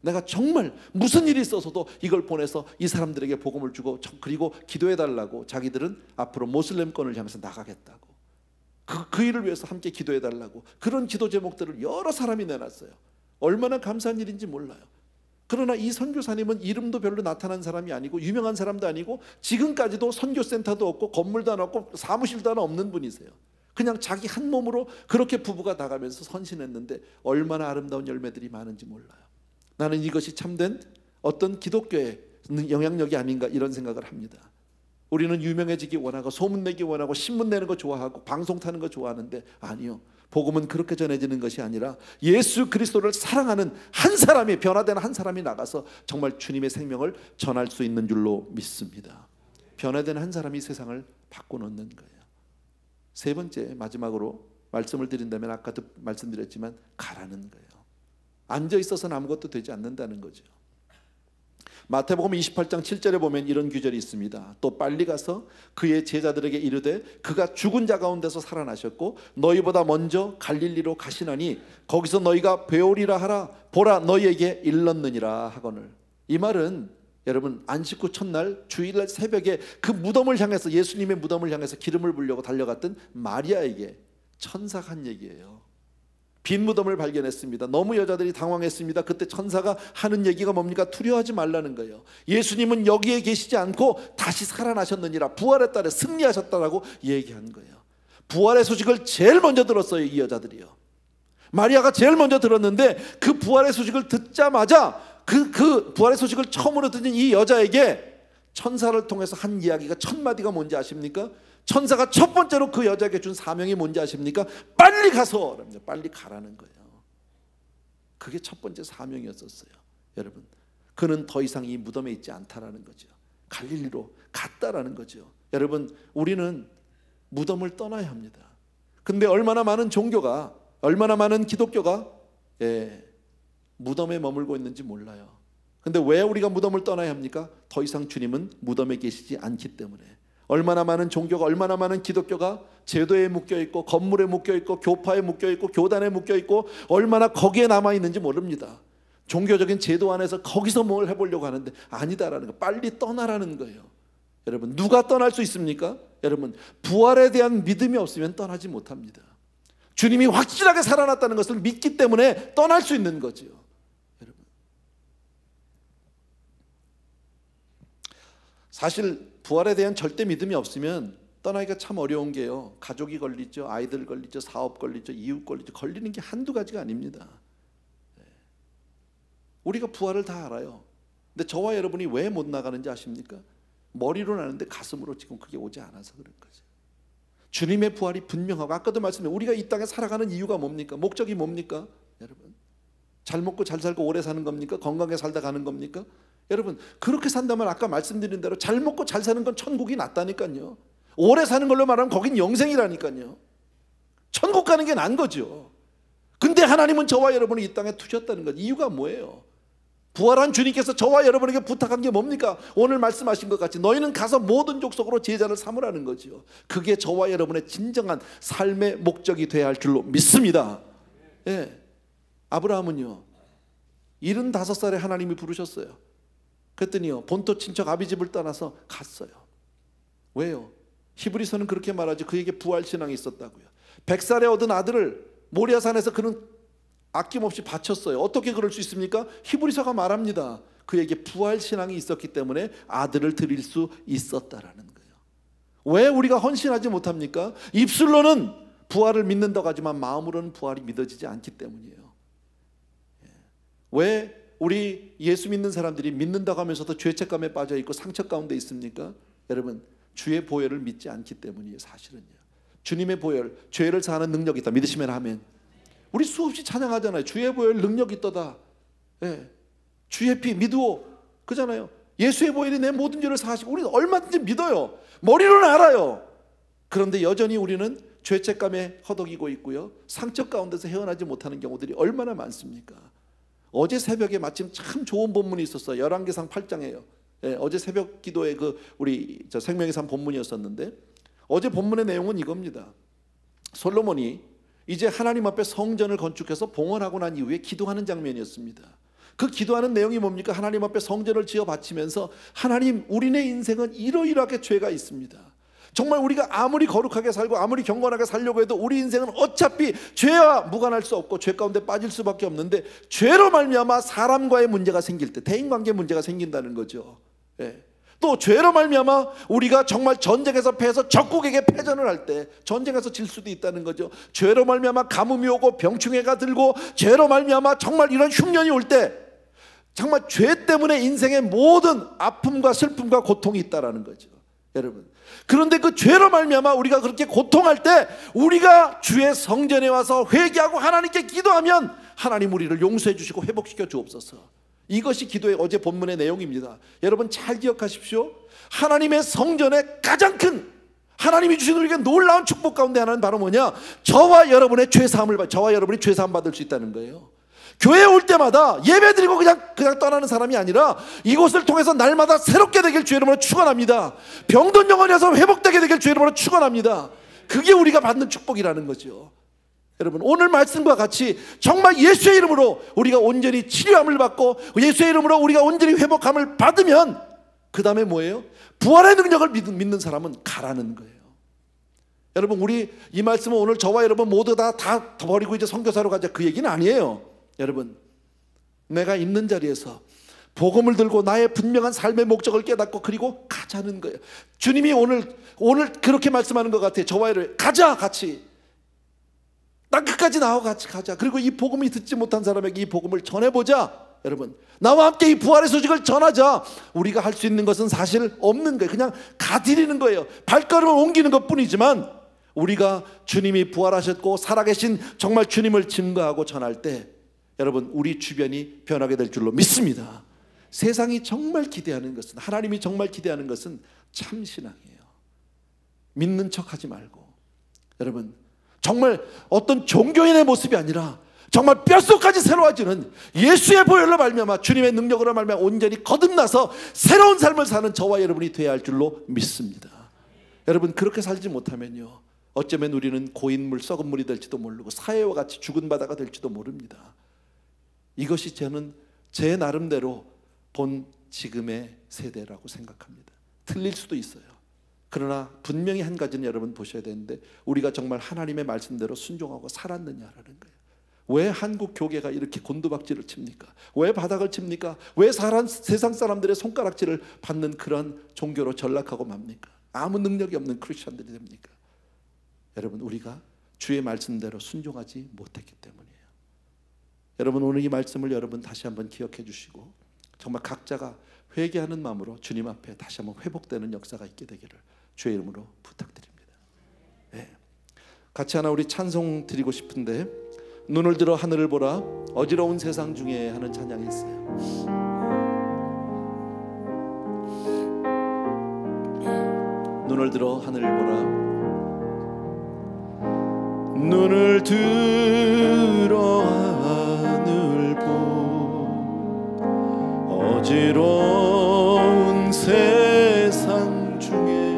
내가 정말 무슨 일이 있어서도 이걸 보내서 이 사람들에게 복음을 주고, 그리고 기도해달라고, 자기들은 앞으로 모슬렘권을 향해서 나가겠다고, 그 일을 위해서 함께 기도해달라고, 그런 기도 제목들을 여러 사람이 내놨어요. 얼마나 감사한 일인지 몰라요. 그러나 이 선교사님은 이름도 별로 나타난 사람이 아니고 유명한 사람도 아니고 지금까지도 선교센터도 없고 건물도 하나 없고 사무실도 하나 없는 분이세요. 그냥 자기 한 몸으로 그렇게 부부가 나가면서 선신했는데 얼마나 아름다운 열매들이 많은지 몰라요. 나는 이것이 참된 어떤 기독교의 영향력이 아닌가 이런 생각을 합니다. 우리는 유명해지기 원하고 소문내기 원하고 신문 내는 거 좋아하고 방송 타는 거 좋아하는데, 아니요, 복음은 그렇게 전해지는 것이 아니라 예수 그리스도를 사랑하는 한 사람이, 변화된 한 사람이 나가서 정말 주님의 생명을 전할 수 있는 줄로 믿습니다. 변화된 한 사람이 세상을 바꿔놓는 거예요. 세 번째, 마지막으로 말씀을 드린다면 아까도 말씀드렸지만 가라는 거예요. 앉아있어서는 아무것도 되지 않는다는 거죠. 마태복음 28장 7절에 보면 이런 규절이 있습니다. 또 빨리 가서 그의 제자들에게 이르되 그가 죽은 자 가운데서 살아나셨고 너희보다 먼저 갈릴리로 가시나니 거기서 너희가 배우리라 하라. 보라, 너희에게 일렀느니라 하거늘. 이 말은 여러분, 안식 후 첫날 주일날 새벽에 그 무덤을 향해서, 예수님의 무덤을 향해서 기름을 부으려고 달려갔던 마리아에게 천사가 한 얘기예요. 빈 무덤을 발견했습니다. 너무 여자들이 당황했습니다. 그때 천사가 하는 얘기가 뭡니까? 두려워하지 말라는 거예요. 예수님은 여기에 계시지 않고 다시 살아나셨느니라, 부활했다래, 승리하셨다라고 얘기한 거예요. 부활의 소식을 제일 먼저 들었어요, 이 여자들이요. 마리아가 제일 먼저 들었는데 그 부활의 소식을 듣자마자 그 부활의 소식을 처음으로 듣는 이 여자에게 천사를 통해서 한 이야기가, 첫 마디가 뭔지 아십니까? 천사가 첫 번째로 그 여자에게 준 사명이 뭔지 아십니까? 빨리 가서, 빨리 가라는 거예요. 그게 첫 번째 사명이었었어요. 여러분, 그는 더 이상 이 무덤에 있지 않다라는 거죠. 갈릴리로 갔다라는 거죠. 여러분, 우리는 무덤을 떠나야 합니다. 근데 얼마나 많은 종교가, 얼마나 많은 기독교가 무덤에 머물고 있는지 몰라요. 근데 왜 우리가 무덤을 떠나야 합니까? 더 이상 주님은 무덤에 계시지 않기 때문에. 얼마나 많은 종교가, 얼마나 많은 기독교가 제도에 묶여있고 건물에 묶여있고 교파에 묶여있고 교단에 묶여있고 얼마나 거기에 남아있는지 모릅니다. 종교적인 제도 안에서 거기서 뭘 해보려고 하는데 아니다라는 거, 빨리 떠나라는 거예요. 여러분, 누가 떠날 수 있습니까? 여러분, 부활에 대한 믿음이 없으면 떠나지 못합니다. 주님이 확실하게 살아났다는 것을 믿기 때문에 떠날 수 있는 거죠. 여러분, 사실 부활에 대한 절대 믿음이 없으면 떠나기가 참 어려운 게요, 가족이 걸리죠, 아이들 걸리죠, 사업 걸리죠, 이웃 걸리죠. 걸리는 게 한두 가지가 아닙니다. 우리가 부활을 다 알아요. 근데 저와 여러분이 왜 못 나가는지 아십니까? 머리로 나는데 가슴으로 지금 그게 오지 않아서 그런 거죠. 주님의 부활이 분명하고, 아까도 말씀드린 우리가 이 땅에 살아가는 이유가 뭡니까? 목적이 뭡니까? 여러분, 잘 먹고 잘 살고 오래 사는 겁니까? 건강하게 살다 가는 겁니까? 여러분, 그렇게 산다면 아까 말씀드린 대로 잘 먹고 잘 사는 건 천국이 낫다니까요. 오래 사는 걸로 말하면 거긴 영생이라니까요. 천국 가는 게 난 거죠. 근데 하나님은 저와 여러분을 이 땅에 두셨다는 것. 이유가 뭐예요? 부활한 주님께서 저와 여러분에게 부탁한 게 뭡니까? 오늘 말씀하신 것 같이 너희는 가서 모든 족속으로 제자를 삼으라는 거죠. 그게 저와 여러분의 진정한 삶의 목적이 되어야 할 줄로 믿습니다. 예. 아브라함은요, 75살에 하나님이 부르셨어요. 그랬더니요, 본토 친척 아비집을 떠나서 갔어요. 왜요? 히브리서는 그렇게 말하죠. 그에게 부활신앙이 있었다고요. 100살에 얻은 아들을 모리아산에서 그는 아낌없이 바쳤어요. 어떻게 그럴 수 있습니까? 히브리서가 말합니다. 그에게 부활신앙이 있었기 때문에 아들을 드릴 수 있었다라는 거예요. 왜 우리가 헌신하지 못합니까? 입술로는 부활을 믿는다고 하지만 마음으로는 부활이 믿어지지 않기 때문이에요. 왜 우리 예수 믿는 사람들이 믿는다고 하면서도 죄책감에 빠져 있고 상처 가운데 있습니까? 여러분, 주의 보혈을 믿지 않기 때문이에요. 사실은요, 주님의 보혈, 죄를 사하는 능력이 있다 믿으시면 아멘. 우리 수없이 찬양하잖아요. 주의 보혈 능력이 있도다. 예. 주의 피 믿으오, 그잖아요. 예수의 보혈이 내 모든 죄를 사하시고. 우리는 얼마든지 믿어요. 머리로는 알아요. 그런데 여전히 우리는 죄책감에 허덕이고 있고요, 상처 가운데서 헤어나지 못하는 경우들이 얼마나 많습니까? 어제 새벽에 마침 참 좋은 본문이 있었어요. 열왕기상 8장이에요. 어제 새벽 기도에 우리 생명의 삶 본문이었었는데, 어제 본문의 내용은 이겁니다. 솔로몬이 이제 하나님 앞에 성전을 건축해서 봉헌하고 난 이후에 기도하는 장면이었습니다. 그 기도하는 내용이 뭡니까? 하나님 앞에 성전을 지어 바치면서, 하나님, 우리네 인생은 이러이러하게 죄가 있습니다. 정말 우리가 아무리 거룩하게 살고 아무리 경건하게 살려고 해도 우리 인생은 어차피 죄와 무관할 수 없고 죄 가운데 빠질 수밖에 없는데, 죄로 말미암아 사람과의 문제가 생길 때, 대인관계 문제가 생긴다는 거죠. 또 죄로 말미암아 우리가 정말 전쟁에서 패해서 적국에게 패전을 할 때 전쟁에서 질 수도 있다는 거죠. 죄로 말미암아 가뭄이 오고 병충해가 들고, 죄로 말미암아 정말 이런 흉년이 올 때, 정말 죄 때문에 인생의 모든 아픔과 슬픔과 고통이 있다라는 거죠, 여러분. 그런데 그 죄로 말미암아 우리가 그렇게 고통할 때, 우리가 주의 성전에 와서 회개하고 하나님께 기도하면 하나님 우리를 용서해 주시고 회복시켜 주옵소서. 이것이 기도의 어제 본문의 내용입니다. 여러분 잘 기억하십시오. 하나님의 성전의 가장 큰, 하나님이 주신 우리에게 놀라운 축복 가운데 하나는 바로 뭐냐? 저와 여러분의 죄사함을, 저와 여러분이 죄사함 받을 수 있다는 거예요. 교회에 올 때마다 예배드리고 그냥 떠나는 사람이 아니라, 이곳을 통해서 날마다 새롭게 되길 주의 이름으로 축원합니다. 병든 영혼에서 회복되게 되길 주의 이름으로 축원합니다. 그게 우리가 받는 축복이라는 거죠. 여러분, 오늘 말씀과 같이 정말 예수의 이름으로 우리가 온전히 치료함을 받고, 예수의 이름으로 우리가 온전히 회복함을 받으면, 그 다음에 뭐예요? 부활의 능력을 믿는 사람은 가라는 거예요. 여러분, 우리 이 말씀은 오늘 저와 여러분 모두 다 버리고 이제 선교사로 가자, 그 얘기는 아니에요. 여러분, 내가 있는 자리에서 복음을 들고 나의 분명한 삶의 목적을 깨닫고 그리고 가자는 거예요. 주님이 오늘 그렇게 말씀하는 것 같아요. 저와 여러분, 가자, 같이. 난 끝까지 나와 같이 가자. 그리고 이 복음이 듣지 못한 사람에게 이 복음을 전해보자. 여러분, 나와 함께 이 부활의 소식을 전하자. 우리가 할 수 있는 것은 사실 없는 거예요. 그냥 가드리는 거예요. 발걸음을 옮기는 것 뿐이지만, 우리가 주님이 부활하셨고 살아계신 정말 주님을 증거하고 전할 때, 여러분, 우리 주변이 변하게 될 줄로 믿습니다. 세상이 정말 기대하는 것은, 하나님이 정말 기대하는 것은 참신앙이에요. 믿는 척하지 말고, 여러분, 정말 어떤 종교인의 모습이 아니라 정말 뼛속까지 새로워지는 예수의 보혈로 말미암아, 주님의 능력으로 말미암아 온전히 거듭나서 새로운 삶을 사는 저와 여러분이 되어야 할 줄로 믿습니다. 여러분, 그렇게 살지 못하면요, 어쩌면 우리는 고인물, 썩은 물이 될지도 모르고 사회와 같이 죽은 바다가 될지도 모릅니다. 이것이 저는 제 나름대로 본 지금의 세대라고 생각합니다. 틀릴 수도 있어요. 그러나 분명히 한 가지는 여러분 보셔야 되는데, 우리가 정말 하나님의 말씀대로 순종하고 살았느냐라는 거예요. 왜 한국 교계가 이렇게 곤두박질을 칩니까? 왜 바닥을 칩니까? 왜 세상 사람들의 손가락질을 받는 그런 종교로 전락하고 맙니까? 아무 능력이 없는 크리스천들이 됩니까? 여러분, 우리가 주의 말씀대로 순종하지 못했기 때문이에요. 여러분, 오늘 이 말씀을 여러분 다시 한번 기억해 주시고, 정말 각자가 회개하는 마음으로 주님 앞에 다시 한번 회복되는 역사가 있게 되기를 주의 이름으로 부탁드립니다. 네. 같이 하나 우리 찬송 드리고 싶은데, 눈을 들어 하늘을 보라, 어지러운 세상 중에 하는 찬양이 있어요. 눈을 들어 하늘을 보라, 눈을 들어 하늘 보, 어지러운 세상 중에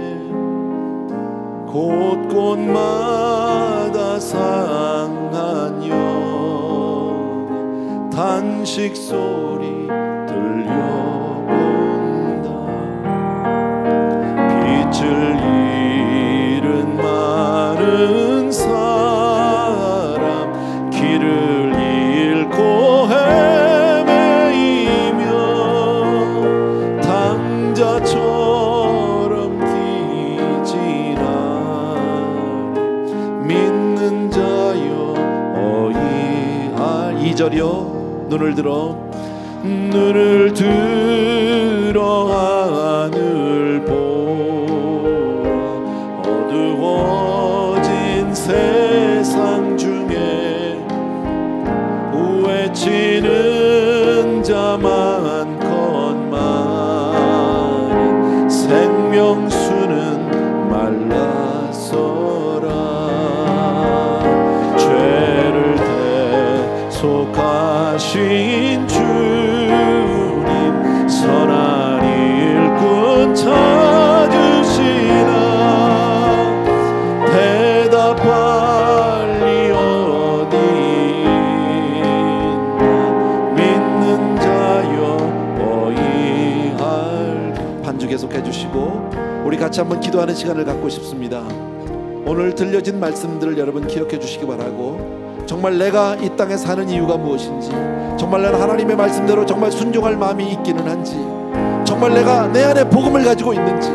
곳곳마다 상한 영 단식 소리 들려온다. 빛을 잃은 마른 사람 길을 잃고 헤매이며 당자처럼 기진하리. 믿는 자여 어이하. 2절이요. 눈을 들어 하늘 보라, 어두워진 세상 중에 외치는 자 많건만 생명수는 말라서 아주 계속해 주시고 우리 같이 한번 기도하는 시간을 갖고 싶습니다. 오늘 들려진 말씀들을 여러분 기억해 주시기 바라고, 정말 내가 이 땅에 사는 이유가 무엇인지, 정말 나는 하나님의 말씀대로 정말 순종할 마음이 있기는 한지, 정말 내가 내 안에 복음을 가지고 있는지,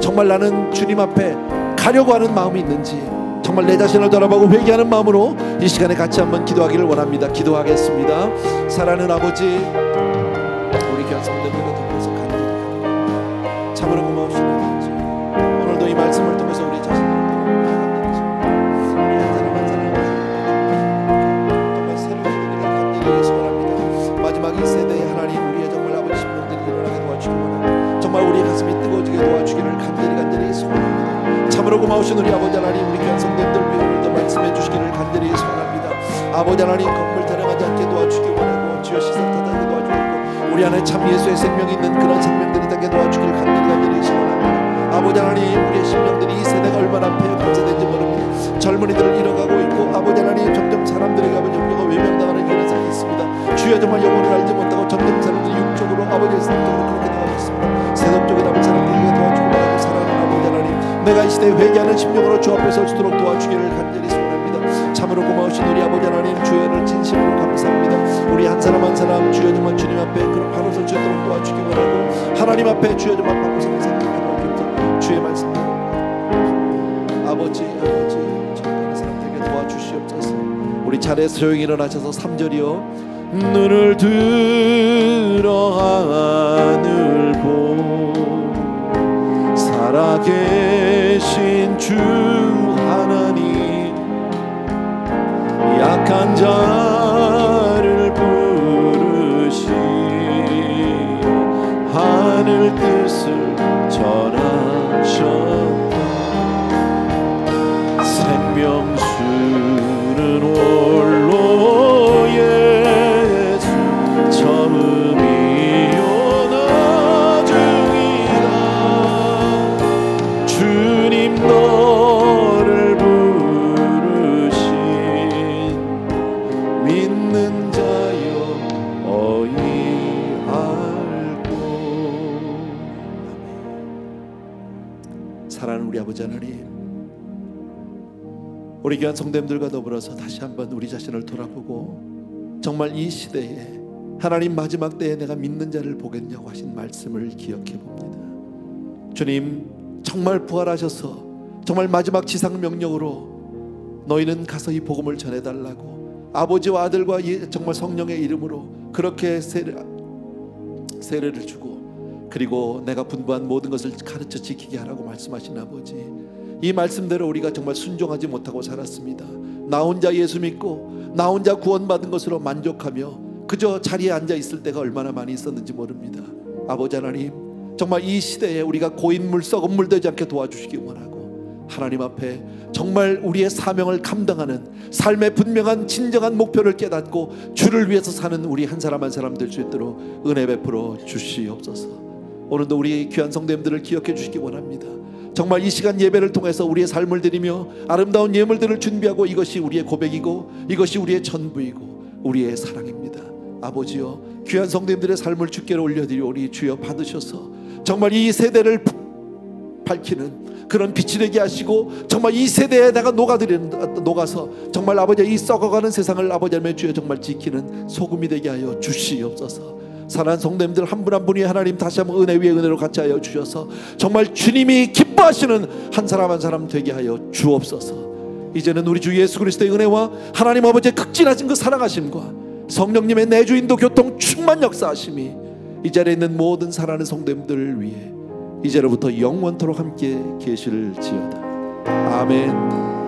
정말 나는 주님 앞에 가려고 하는 마음이 있는지, 정말 내 자신을 돌아보고 회개하는 마음으로 이 시간에 같이 한번 기도하기를 원합니다. 기도하겠습니다. 사랑하는 아버지, 우리 교회 성도들과 더불어서 간절히 참으로 고마우시는 아버지, 오늘도 이 말씀을 통해서 우리 자신을 우리 한 사람 한 사람 정말 새로운 일을 간절히 소원합니다. 마지막 이 세대의 하나님, 우리의 정말 아버지 심령들이 일어나게 도와주시기 원합니다. 정말 우리의 가슴이 뜨거워지게 도와주기를 간절히 소원합니다. 참으로 고마우신 우리 아버지 하나님, 우리 교회 성도들 위해 오늘도 말씀해 주시기를 간절히 소원합니다. 아버지 하나님, 건물 타령하지 않게 도와주시기 원하고, 주여 시설타하게 도와주시고, 우리 안에 참 예수의 생명이 있는 그런 생명들이 되게 도와주기를 간절히 소원합니다. 아버지 하나님, 우리의 심령들이 이 세대가 얼마나 폐역한세대인지 모릅니다. 젊은이들을 잃어가고 있고, 아버지 하나님, 점점 사람들에게 아버지 영광과 외면당하는 현상이 있습니다. 주여 정말 영혼을 알지 못하고 점점 사람들이 육적으로 아버지의 성적으로 그렇게 나가고 있습니다. 세속적인 아버지 사람들에게 도와주고 바라고, 사랑하는 아버지 하나님, 내가 이 시대에 회개하는 심령으로 주 앞에 설 수 있도록 도와주기를 간절히 소원합니다. 참으로 고마우신 우리 아버지 하나님, 주여를 진심으로 감사합니다. 우리 한 사람 한 사람 주여 정말 주님 앞에 그런 바로 설 수 있도록 도와주기 원하고, 하나님 앞에 주여 정말 바로 서는 생각을 주의 말씀 아버지 정말 사람들에게 도와주시옵소서. 우리 차례에서 조용히 일어나셔서 3절이요. 눈을 들어 하늘 보 살아계신 주 하나님, 약한 자를 부르시 하늘 뜻을 전하셨다. 생명수는 홀로 예수 처음이요 나중이라. 주님 너를 부르신 믿는 자여 어이할꼬. 사랑하는 우리 아버지 하나님, 우리 귀한 성도님들과 더불어서 다시 한번 우리 자신을 돌아보고, 정말 이 시대에 하나님 마지막 때에 내가 믿는 자를 보겠냐고 하신 말씀을 기억해 봅니다. 주님, 정말 부활하셔서 정말 마지막 지상 명령으로 너희는 가서 이 복음을 전해달라고 아버지와 아들과 정말 성령의 이름으로 그렇게 세례를 주고, 그리고 내가 분부한 모든 것을 가르쳐 지키게 하라고 말씀하신 아버지, 이 말씀대로 우리가 정말 순종하지 못하고 살았습니다. 나 혼자 예수 믿고 나 혼자 구원받은 것으로 만족하며 그저 자리에 앉아 있을 때가 얼마나 많이 있었는지 모릅니다. 아버지 하나님, 정말 이 시대에 우리가 고인물 썩은 물 되지 않게 도와주시기 원하고, 하나님 앞에 정말 우리의 사명을 감당하는 삶의 분명한 진정한 목표를 깨닫고 주를 위해서 사는 우리 한 사람 한 사람 될 수 있도록 은혜 베풀어 주시옵소서. 오늘도 우리 귀한 성도님들을 기억해 주시기 원합니다. 정말 이 시간 예배를 통해서 우리의 삶을 드리며 아름다운 예물들을 준비하고, 이것이 우리의 고백이고 이것이 우리의 전부이고 우리의 사랑입니다. 아버지여, 귀한 성도님들의 삶을 주께로 올려드리오니 주여 받으셔서 정말 이 세대를 밝히는 그런 빛이 되게 하시고, 정말 이 세대에 내가 녹아서 정말 아버지 이 썩어가는 세상을 아버지 하나님 주여 정말 지키는 소금이 되게 하여 주시옵소서. 사랑하는 성도님들 한 분 한 분이 하나님 다시 한번 은혜 위에 은혜로 같이 하여 주셔서 정말 주님이 기뻐하시는 한 사람 한 사람 되게 하여 주옵소서. 이제는 우리 주 예수 그리스도의 은혜와 하나님 아버지의 극진하신 그 사랑하심과 성령님의 내주인도 교통 충만 역사하심이 이 자리에 있는 모든 사랑하는 성도님들을 위해 이제로부터 영원토록 함께 계실지어다. 아멘.